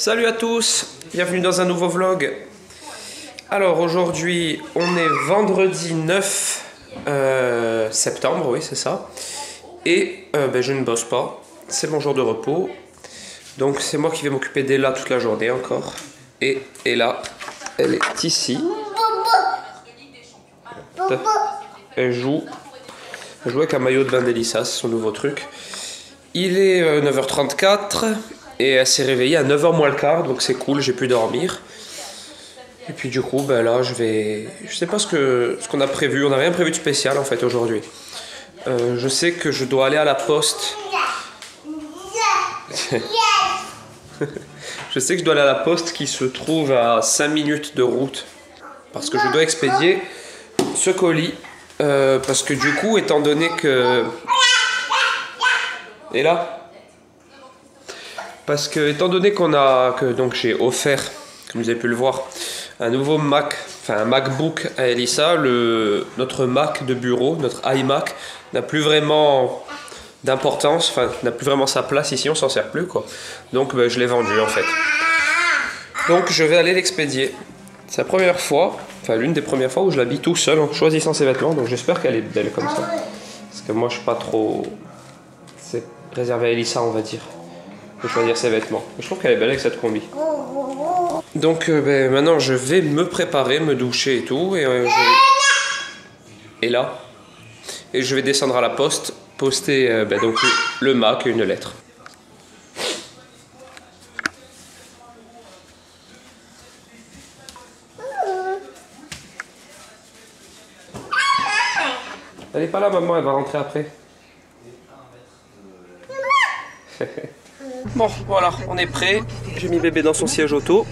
Salut à tous, bienvenue dans un nouveau vlog. Alors aujourd'hui on est vendredi 9 septembre, oui c'est ça. Et je ne bosse pas, c'est mon jour de repos. Donc c'est moi qui vais m'occuper d'Ella toute la journée encore. Et Ella, elle est ici. Elle joue avec un maillot de bain d'Elissa, c'est son nouveau truc. Il est 9h34 et elle s'est réveillée à 9h moins le quart, donc c'est cool, j'ai pu dormir. Et puis du coup, là je sais pas ce qu'on a prévu, on n'a rien prévu de spécial en fait aujourd'hui. Je sais que je dois aller à la poste. Je sais que je dois aller à la poste qui se trouve à 5 minutes de route. Parce que je dois expédier ce colis. Parce que du coup, étant donné que... Et là? Parce que étant donné donc j'ai offert, comme vous avez pu le voir, un nouveau Mac, enfin un MacBook à Elissa, notre Mac de bureau, notre iMac, n'a plus vraiment d'importance, enfin n'a plus vraiment sa place ici, on s'en sert plus quoi. Donc je l'ai vendu en fait. Donc je vais aller l'expédier. C'est la première fois, enfin l'une des premières fois où je l'habille tout seul en choisissant ses vêtements, donc j'espère qu'elle est belle comme ça. Parce que moi je suis pas trop... C'est réservé à Elissa on va dire, de choisir ses vêtements. Mais je trouve qu'elle est belle avec cette combi. Donc maintenant je vais me préparer, me doucher et tout, et là, et je vais descendre à la poste, poster donc le Mac et une lettre. Elle est pas là maman, elle va rentrer après. Bon voilà, on est prêt. J'ai mis bébé dans son siège auto.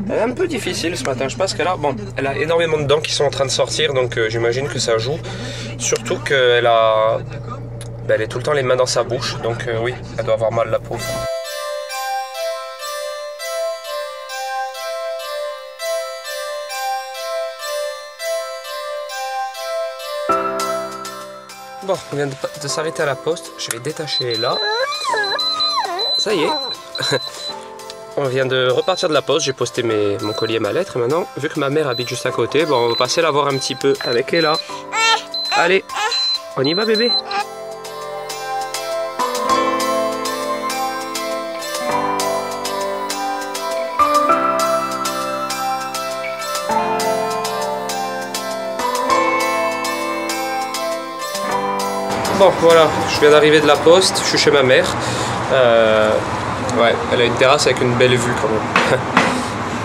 Elle est un peu difficile ce matin, je pense qu'elle elle a énormément de dents qui sont en train de sortir, donc j'imagine que ça joue. Surtout qu'elle elle est tout le temps les mains dans sa bouche, donc oui, elle doit avoir mal la pauvre. Bon, on vient de s'arrêter à la poste, je vais détacher là. Ça y est. On vient de repartir de la poste, j'ai posté mon colis et ma lettre. Et maintenant, vu que ma mère habite juste à côté, on va passer la voir un petit peu avec Ella. Allez, on y va bébé. Bon voilà, je viens d'arriver de la poste, je suis chez ma mère. Ouais, elle a une terrasse avec une belle vue quand même.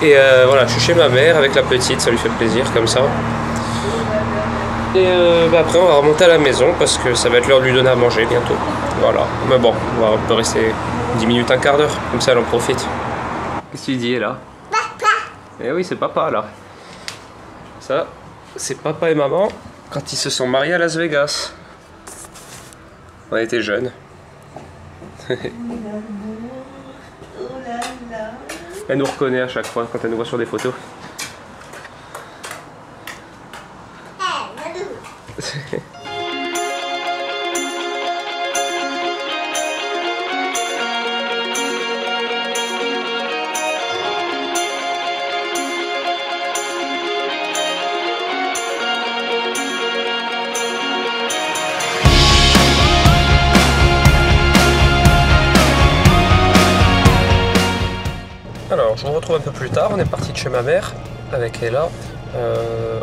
Et voilà, je suis chez ma mère avec la petite, ça lui fait plaisir comme ça. Et après on va remonter à la maison parce que ça va être l'heure de lui donner à manger bientôt. Voilà, mais bon, on peut rester 10 minutes, un quart d'heure, comme ça elle en profite. Qu'est-ce que tu dis là? Papa. Eh oui, c'est papa là. Ça, c'est papa et maman quand ils se sont mariés à Las Vegas. On était jeunes. Elle nous reconnaît à chaque fois quand elle nous voit sur des photos. Alors, je vous retrouve un peu plus tard, on est parti de chez ma mère avec Ella.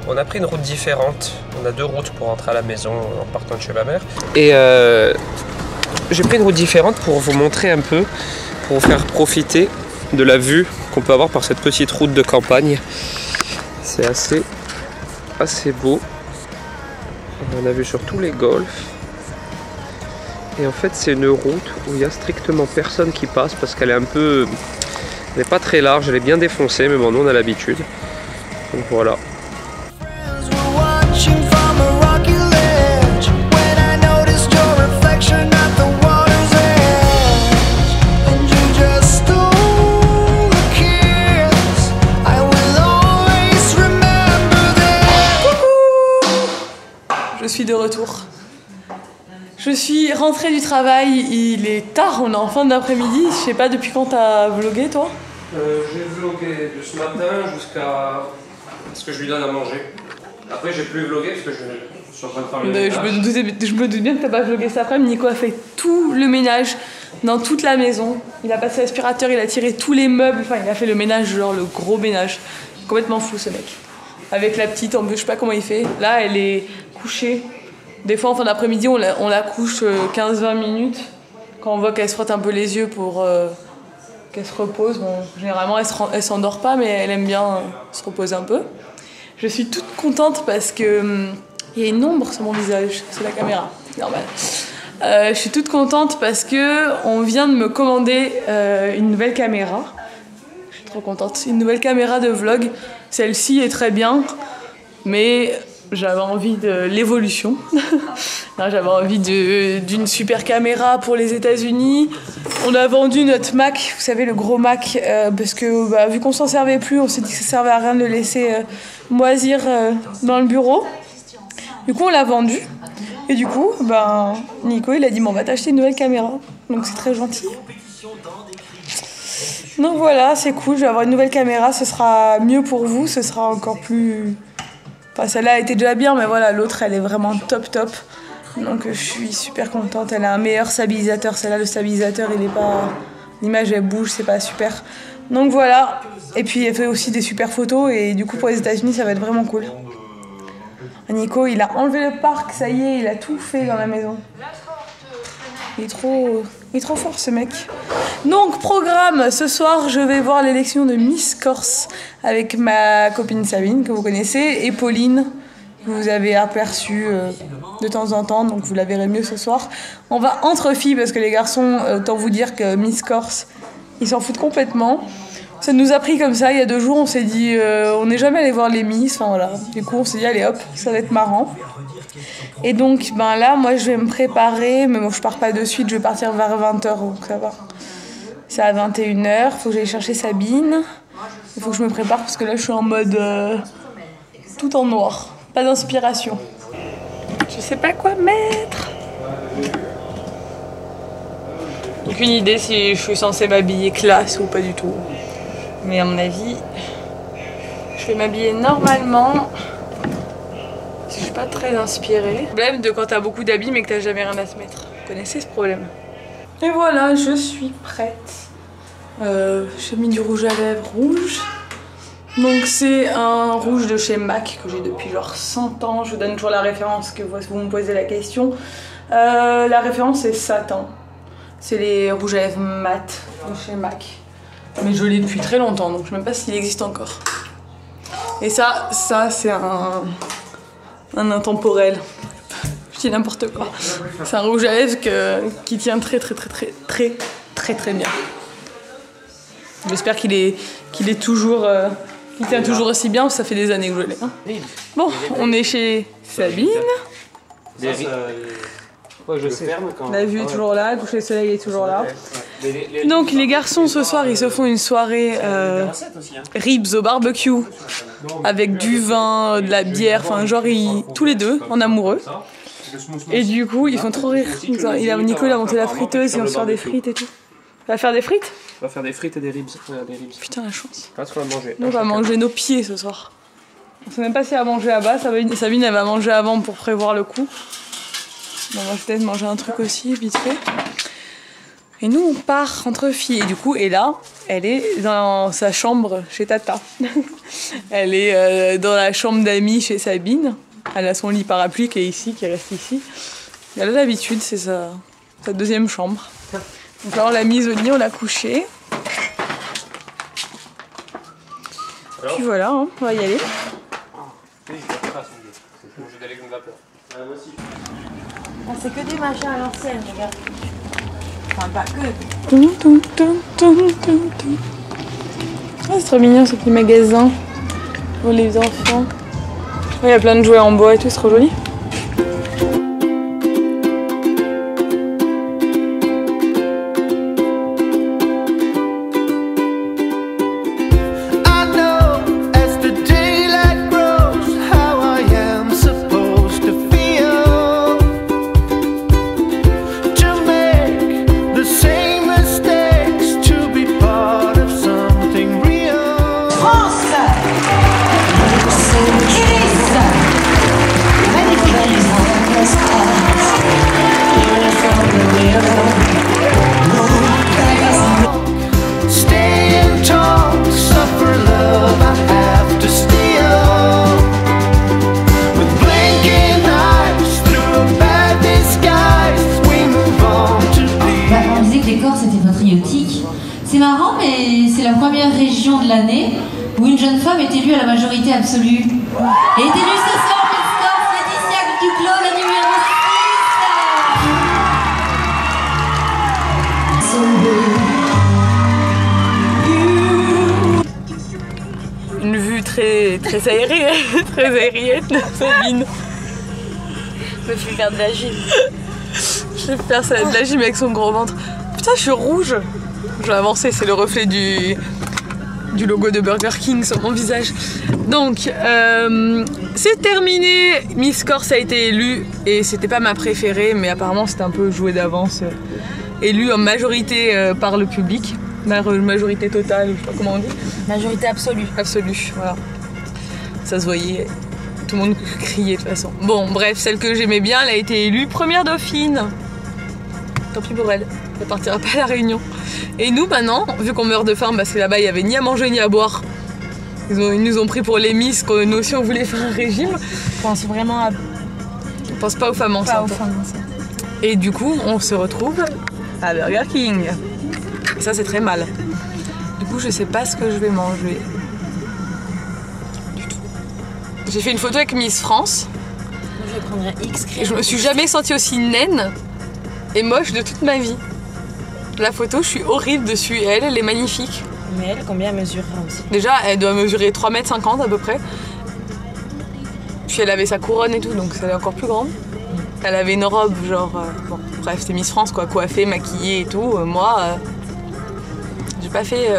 On a pris une route différente, on a deux routes pour rentrer à la maison en partant de chez ma mère. Et j'ai pris une route différente pour vous montrer un peu, pour vous faire profiter de la vue qu'on peut avoir par cette petite route de campagne. C'est assez beau. On a vu sur tous les golfs. Et en fait c'est une route où il n'y a strictement personne qui passe parce qu'elle est elle n'est pas très large, elle est bien défoncée, mais bon, nous on a l'habitude. Donc voilà. Je suis de retour. Je suis rentrée du travail, il est tard, on est en fin d'après-midi. Je sais pas depuis quand t'as vlogué toi? J'ai vlogué de ce matin jusqu'à ce que je lui donne à manger. Après j'ai plus vlogué parce que je suis en train de faire le ménage. Je me doute bien que t'as pas vlogué cet après-midi. Nico a fait tout le ménage dans toute la maison. Il a passé l'aspirateur, il a tiré tous les meubles, enfin il a fait le ménage, genre le gros ménage. Complètement fou ce mec. Avec la petite en plus, je sais pas comment il fait. Là elle est couchée. Des fois en fin d'après-midi on la couche 15-20 minutes. Quand on voit qu'elle se frotte un peu les yeux pour qu'elle se repose. Bon, généralement elle s'endort pas mais elle aime bien se reposer un peu. Je suis toute contente parce que il y a une ombre sur mon visage, c'est la caméra, c'est normal. Je suis toute contente parce que on vient de me commander une nouvelle caméra. Je suis trop contente. Une nouvelle caméra de vlog. Celle-ci est très bien, mais j'avais envie de l'évolution. J'avais envie d'une super caméra pour les États-Unis. On a vendu notre Mac, vous savez le gros Mac, parce que vu qu'on s'en servait plus, on s'est dit que ça servait à rien de le laisser moisir dans le bureau. Du coup on l'a vendu. Et du coup, Nico il a dit bon, on va t'acheter une nouvelle caméra. Donc c'est très gentil. Donc voilà, c'est cool, je vais avoir une nouvelle caméra, ce sera mieux pour vous, ce sera encore plus... Enfin celle-là était déjà bien, mais voilà, l'autre elle est vraiment top. Donc je suis super contente, elle a un meilleur stabilisateur. Celle-là, le stabilisateur il est pas... L'image elle bouge, c'est pas super. Donc voilà, et puis elle fait aussi des super photos et du coup pour les États-Unis ça va être vraiment cool. Nico il a enlevé le parc, ça y est, il a tout fait dans la maison. Il est trop fort ce mec. Donc programme, ce soir je vais voir l'élection de Miss Corse avec ma copine Sabine que vous connaissez et Pauline que vous avez aperçue de temps en temps, donc vous la verrez mieux ce soir. On va entre filles parce que les garçons, autant vous dire que Miss Corse, ils s'en foutent complètement. Ça nous a pris comme ça, il y a 2 jours on s'est dit on n'est jamais allé voir les Miss, enfin voilà. Du coup on s'est dit allez hop, ça va être marrant. Et donc là moi je vais me préparer, mais bon je pars pas de suite, je vais partir vers 20h donc ça va. C'est à 21h, faut que j'aille chercher Sabine. Il faut que je me prépare parce que là je suis en mode tout en noir, pas d'inspiration. Je sais pas quoi mettre. Aucune idée si je suis censée m'habiller classe ou pas du tout. Mais à mon avis, je vais m'habiller normalement. Je suis pas très inspirée. Le problème de quand t'as beaucoup d'habits mais que t'as jamais rien à te mettre. Vous connaissez ce problème? Et voilà, je suis prête. J'ai mis du rouge à lèvres rouge. Donc c'est un rouge de chez MAC que j'ai depuis genre 100 ans. Je vous donne toujours la référence que vous me posez la question. La référence c'est Satin. C'est les rouges à lèvres mat de chez MAC. Mais je l'ai depuis très longtemps donc je ne sais même pas s'il existe encore. Et ça c'est un intemporel. Je dis n'importe quoi. C'est un rouge à lèvres qui tient très bien. J'espère qu'il est toujours... il tient toujours aussi bien, ça fait des années que je l'ai. Hein. Bon, on est chez Sabine. Ouais, je sais. La vue est toujours là, le coucher de soleil est toujours là. Donc les garçons ce soir ils se font une soirée ribs au barbecue avec du vin, de la bière, enfin genre tous les deux en amoureux. Et du coup ils font trop rire. Nico il a monté la friteuse, ils vont se faire des frites et tout. Tu vas faire des frites? On va faire des frites et des ribs. Putain la chance. Qu'est-ce qu'on va manger? Nous on va manger nos pieds ce soir. On sait même pas si elle va manger là-bas, Sabine elle va manger avant pour prévoir le coup. Bon, on va peut-être manger un truc aussi, vite fait. Et nous, on part entre filles. Et du coup, Ella, elle est dans sa chambre chez Tata. Elle est dans la chambre d'amis chez Sabine. Elle a son lit parapluie qui est ici, qui reste ici. Elle a l'habitude, c'est sa deuxième chambre. Donc là, on l'a mise au lit, on l'a couchée. Puis voilà, hein, on va y aller. Ah, c'est que des machins à l'ancienne, regarde. Enfin, pas que. Ah, c'est trop mignon ce petit magasin pour les enfants. Il y a plein de jouets en bois et tout, c'est trop joli. et c'est la première région de l'année où une jeune femme est élue à la majorité absolue. Et est élue ce soir Miss Corse Laetitia Duclos, la numéro 6. Une vue très aérienne, très aérienne de Sabine. Je me fais faire de la gym. Je vais faire ça, de la gym avec son gros ventre. Putain, je suis rouge. Je vais avancer, c'est le reflet du logo de Burger King sur mon visage. Donc, c'est terminé. Miss Corse a été élue et c'était pas ma préférée, mais apparemment c'était un peu joué d'avance. Élue en majorité par le public. Majorité totale, je sais pas comment on dit. Majorité absolue. Absolue, voilà. Ça se voyait. Tout le monde criait de toute façon. Bon, bref, celle que j'aimais bien, elle a été élue première dauphine. Tant pis pour elle, elle partira pas à la Réunion. Et nous maintenant, vu qu'on meurt de faim, parce que là-bas il y avait ni à manger ni à boire, ils nous ont pris pour les Miss, que nous aussi on voulait faire un régime. Je pense vraiment à... On pense pas aux femmes enceintes. Et du coup, on se retrouve à Burger King. Et ça c'est très mal. Du coup, je sais pas ce que je vais manger. J'ai fait une photo avec Miss France. Moi, je vais prendre un X. Et je me suis jamais sentie aussi naine et moche de toute ma vie. La photo, je suis horrible dessus. Et elle est magnifique. Mais elle, combien elle mesurera aussi? Déjà, elle doit mesurer 3,50 m à peu près. Puis elle avait sa couronne et tout, donc elle est encore plus grande. Elle avait une robe, genre... bon, bref, c'était Miss France, quoi, coiffée, maquillée et tout. Moi, j'ai pas fait...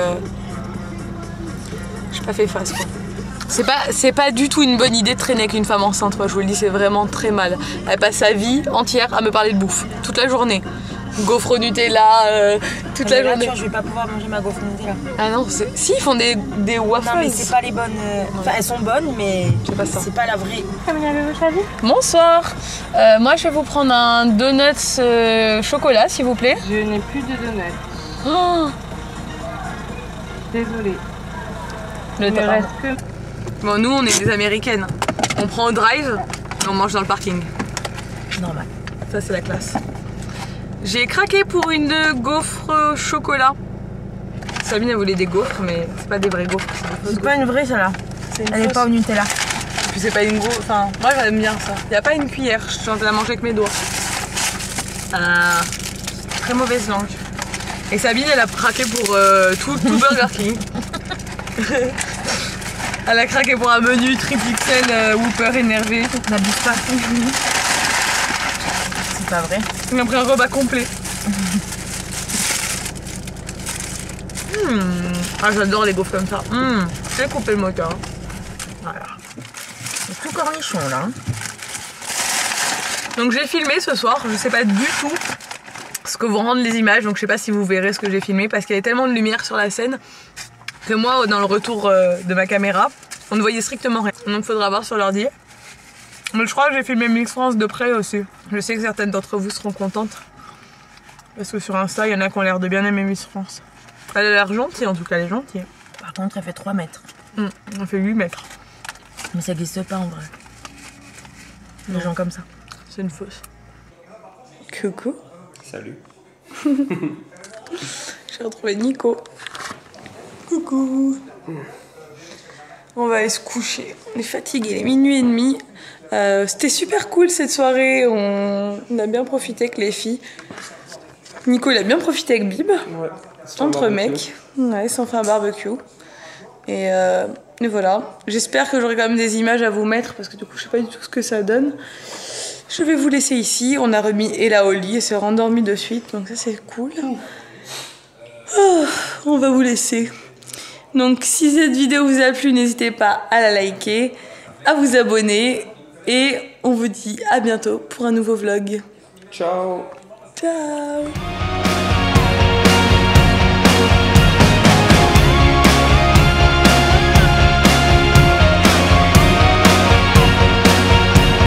j'ai pas fait face, quoi. C'est pas du tout une bonne idée de traîner avec une femme enceinte, moi je vous le dis, c'est vraiment très mal. Elle passe sa vie entière à me parler de bouffe, toute la journée. Gaufre au Nutella, toute la journée. Je vais pas pouvoir manger ma gaufre au Nutella. Ah non, si, ils font des waffles. Non mais c'est pas les bonnes... Enfin elles sont bonnes mais c'est pas la vraie. Bonsoir, moi je vais vous prendre un donuts chocolat s'il vous plaît. Je n'ai plus de donuts. Oh, Désolée. le Il ne tabac. reste que... Bon, nous on est des américaines. On prend au drive et on mange dans le parking. Normal. Ça c'est la classe. J'ai craqué pour une gaufre chocolat. Sabine elle voulait des gaufres mais c'est pas des vraies gaufres. C'est pas une vraie celle-là. Elle est pas au Nutella. Et puis c'est pas une gaufre. Enfin, moi j'aime bien ça. Y a pas une cuillère, je suis en train de la manger avec mes doigts. Très mauvaise langue. Et Sabine elle a craqué pour tout Burger King. Elle a craqué pour un menu triple XL Whopper énervé. N'abuse pas. C'est pas vrai. On a pris un repas complet. Ah j'adore les gaufres comme ça. J'ai coupé le moteur. Voilà. C'est tout cornichon là. Donc j'ai filmé ce soir, je sais pas du tout ce que vont rendre les images, donc je sais pas si vous verrez ce que j'ai filmé parce qu'il y avait tellement de lumière sur la scène que moi dans le retour de ma caméra, on ne voyait strictement rien. Donc faudra voir sur l'ordi. Mais je crois que j'ai filmé Miss France de près aussi. Je sais que certaines d'entre vous seront contentes. Parce que sur Insta, il y en a qui ont l'air de bien aimer Miss France. Elle a l'air gentille en tout cas, elle est gentille. Par contre elle fait 3 mètres. Elle fait 8 mètres. Mais ça glisse pas en vrai. Les gens comme ça. C'est une fausse. Coucou. Salut. J'ai retrouvé Nico. Coucou. On va aller se coucher. On est fatigué, il est minuit et demi. C'était super cool cette soirée. On a bien profité avec les filles. Nico, il a bien profité avec Bib. Ouais. Entre mecs. Ouais, ils se sont fait un barbecue. Et voilà. J'espère que j'aurai quand même des images à vous mettre parce que du coup, je sais pas du tout ce que ça donne. Je vais vous laisser ici. On a remis Ella au lit et s'est rendormie de suite. Donc ça, c'est cool. Oh, on va vous laisser. Donc si cette vidéo vous a plu, n'hésitez pas à la liker, à vous abonner. Et on vous dit à bientôt pour un nouveau vlog. Ciao. Ciao.